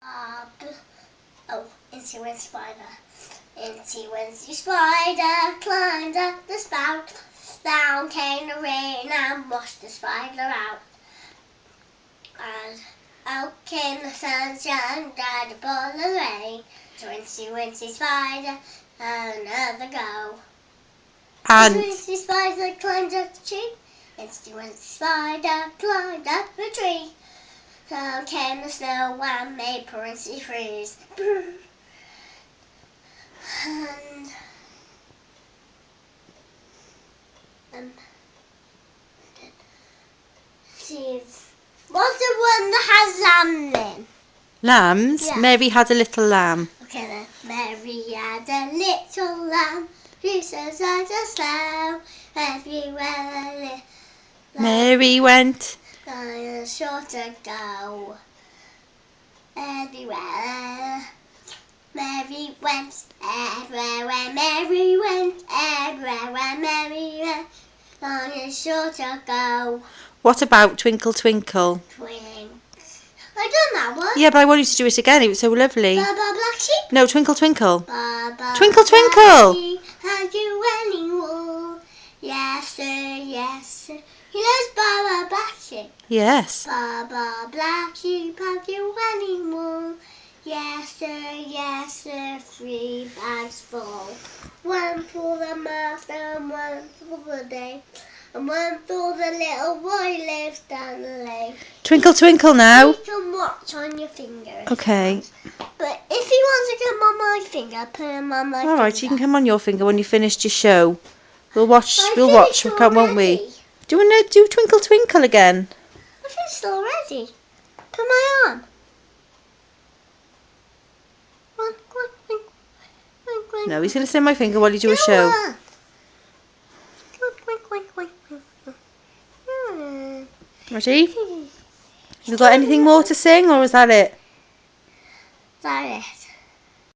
Oh, Incy Wincy Spider. Incy Wincy Spider climbed up the spout. Down came the rain and washed the spider out. And out came the sunshine, dried up all the rain. So Incy Wincy Spider had another go. And Incy Wincy Spider climbed up the tree. Incy Wincy Spider climbed up the tree. So came the snow and made poor Incy freeze. And see, what's the one that has lamb in? lambs? Yeah. Mary had a little lamb. Okay then. Mary had a little lamb. She says I just slow everywhere. Mary went. I'm sure to go everywhere. Mary went everywhere. Mary went everywhere. Mary went. I'm sure to go. What about Twinkle Twinkle? Twinks. I done that one. Yeah, but I want you to do it again. It was so lovely. Baba Black Sheep. No, Twinkle Twinkle. Baba Twinkle Black Twinkle. Sheep, have you any wool? Yes sir, yes sir. He knows Baba Black Sheep. Yes. Baba Black Sheep, have you any wool? Yes sir, 3 bags full. One for the master and one for the day. And one for the little boy lives down the lane. Twinkle Twinkle now. You can watch on your finger. Okay. But if you want to come on my finger, put him on my finger. Alright, you can come on your finger when you finished your show. We'll watch, Finished won't we? already. Do you want to do Twinkle Twinkle again? I finished already. Put my arm. No, he's going to send my finger while you do a show. Ready? Have you got anything more to sing, or is that it? That is.